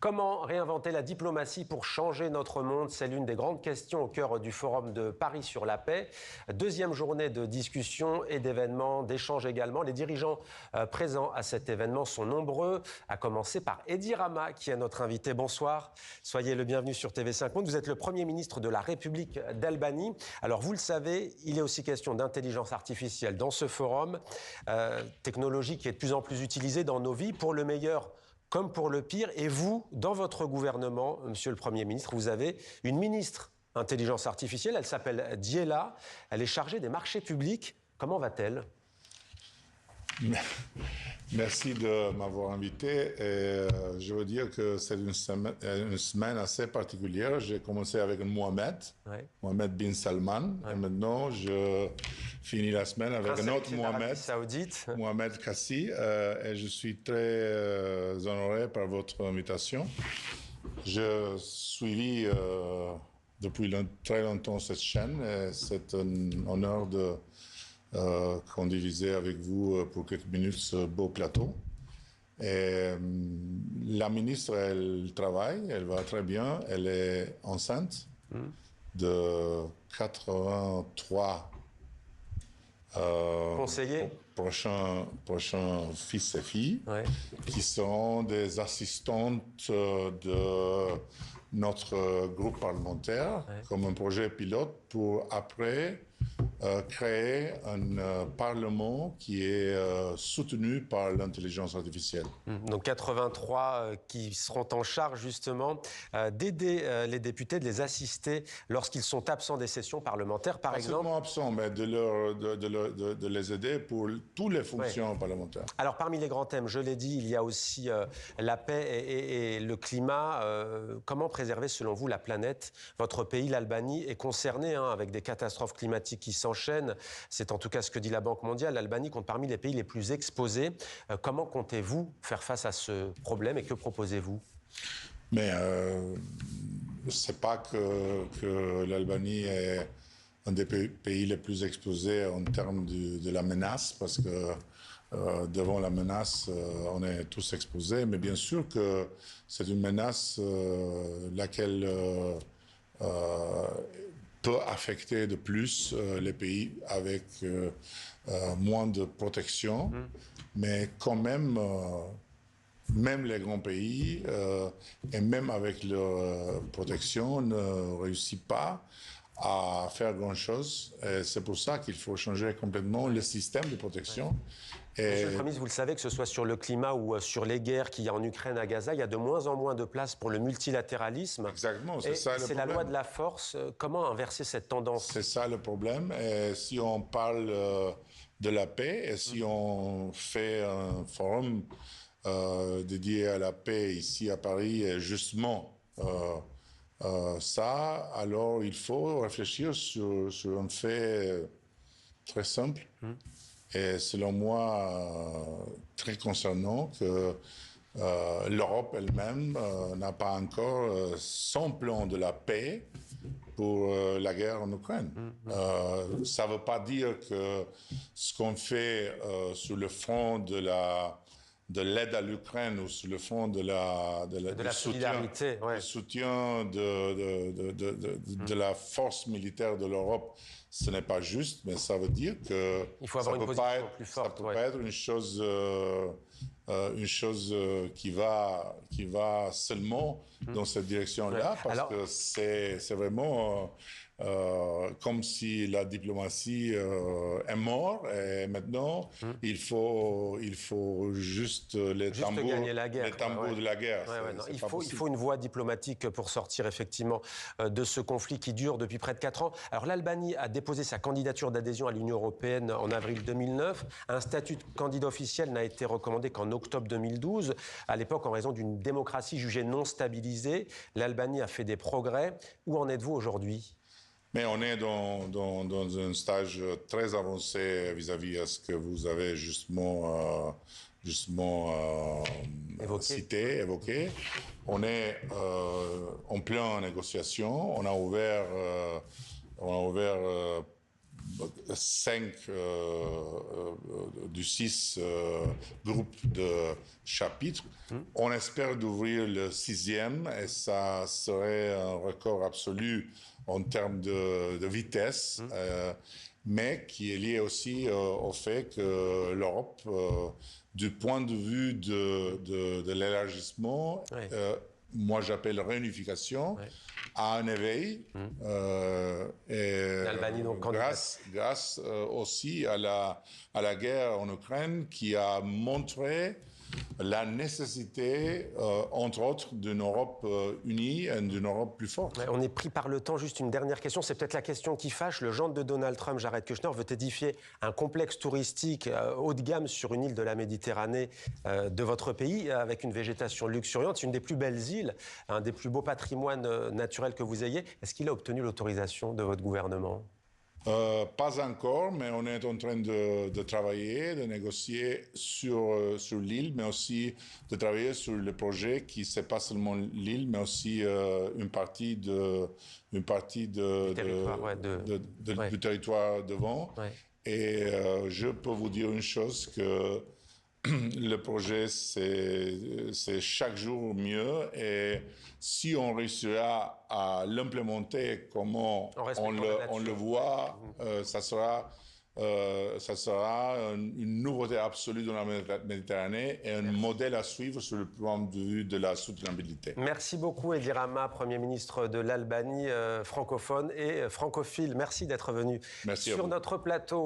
Comment réinventer la diplomatie pour changer notre monde? C'est l'une des grandes questions au cœur du Forum de Paris sur la paix. Deuxième journée de discussion et d'événements, d'échanges également. Les dirigeants présents à cet événement sont nombreux, à commencer par Edi Rama, qui est notre invité. Bonsoir, soyez le bienvenu sur TV5 Monde. Vous êtes le Premier ministre de la République d'Albanie. Alors, vous le savez, il est aussi question d'intelligence artificielle dans ce forum, technologie qui est de plus en plus utilisée dans nos vies, pour le meilleur comme pour le pire. Et vous, dans votre gouvernement, Monsieur le Premier ministre, vous avez une ministre intelligence artificielle. Elle s'appelle Diela. Elle est chargée des marchés publics. Comment va-t-elle? Merci de m'avoir invité. Et, je veux dire que c'est une semaine assez particulière. J'ai commencé avec Mohamed, Mohamed bin Salman. Et maintenant, je finis la semaine avec un autre Mohamed, Mohamed Kassi. Et je suis très honoré par votre invitation. Je suivis depuis très longtemps cette chaîne. C'est un honneur de conduisait avec vous pour quelques minutes ce beau plateau. Et la ministre, elle travaille, elle va très bien, elle est enceinte de 83 conseillers, prochains fils et filles, qui seront des assistantes de notre groupe parlementaire, comme un projet pilote pour après créer un parlement qui est soutenu par l'intelligence artificielle. Donc 83 qui seront en charge justement d'aider les députés, de les assister lorsqu'ils sont absents des sessions parlementaires, par exemple. Pas seulement absents, mais de les aider pour toutes les fonctions parlementaires. Alors parmi les grands thèmes, je l'ai dit, il y a aussi la paix et le climat. Comment préserver selon vous la planète? Votre pays, l'Albanie, est concerné avec des catastrophes climatiques qui s'enchaînent. C'est en tout cas ce que dit la Banque mondiale. L'Albanie compte parmi les pays les plus exposés. Comment comptez-vous faire face à ce problème et que proposez-vous? Mais c'est pas que l'Albanie est un des pays les plus exposés en termes de la menace, parce que devant la menace, on est tous exposés. Mais bien sûr que c'est une menace laquelle peut affecter de plus les pays avec moins de protection. Mais quand même, même les grands pays, et même avec leur protection, ne réussissent pas à faire grand-chose. C'est pour ça qu'il faut changer complètement le système de protection. Monsieur le Premier ministre, vous le savez, que ce soit sur le climat ou sur les guerres qu'il y a en Ukraine, à Gaza, il y a de moins en moins de place pour le multilatéralisme. Exactement, c'est ça le problème. C'est la loi de la force. Comment inverser cette tendance? C'est ça le problème. Et si on parle de la paix, et si on fait un forum dédié à la paix ici à Paris, et justement ça, alors il faut réfléchir sur un fait très simple. Et selon moi, très concernant, que l'Europe elle-même n'a pas encore son plan de la paix pour la guerre en Ukraine. Ça ne veut pas dire que ce qu'on fait sur le front de l'aide à l'Ukraine ou sur le front de la solidarité, soutien de la force militaire de l'Europe, ce n'est pas juste, mais ça veut dire que il faut avoir une position plus forte. Ça peut pas être une chose qui va seulement dans cette direction-là, parce que c'est vraiment comme si la diplomatie est morte, et maintenant il faut juste les tambours gagner la guerre, de la guerre. Il faut une voie diplomatique pour sortir effectivement de ce conflit qui dure depuis près de 4 ans. Alors l'Albanie a déposé sa candidature d'adhésion à l'Union européenne en avril 2009. Un statut de candidat officiel n'a été recommandé qu'en octobre 2012. À l'époque, en raison d'une démocratie jugée non stabilisée, l'Albanie a fait des progrès. Où en êtes-vous aujourd'hui? Mais on est dans un stage très avancé vis-à-vis de ce que vous avez justement évoqué. On est en pleine négociation. On a ouvert 6 groupes de chapitres. On espère d'ouvrir le 6e et ça serait un record absolu en termes de vitesse, mais qui est lié aussi au fait que l'Europe, du point de vue de l'élargissement, moi j'appelle réunification, à un éveil, grâce aussi à la guerre en Ukraine qui a montré la nécessité, entre autres, d'une Europe unie et d'une Europe plus forte. On est pris par le temps. Juste une dernière question. C'est peut-être la question qui fâche. Le gendre de Donald Trump, Jared Kushner, veut édifier un complexe touristique haut de gamme sur une île de la Méditerranée de votre pays, avec une végétation luxuriante. C'est une des plus belles îles, un des plus beaux patrimoines naturels que vous ayez. Est-ce qu'il a obtenu l'autorisation de votre gouvernement ? Pas encore, mais on est en train de travailler, de négocier sur l'île, mais aussi de travailler sur le projet qui c'est pas seulement l'île, mais aussi une partie du territoire devant. Ouais. Et je peux vous dire une chose que le projet, c'est chaque jour mieux et si on réussira à l'implémenter comment on le voit, ça sera une nouveauté absolue dans la Méditerranée et un modèle à suivre sur le plan de vue de la soutenabilité. Merci beaucoup Edi Rama, Premier ministre de l'Albanie, francophone et francophile. Merci d'être venu sur notre plateau.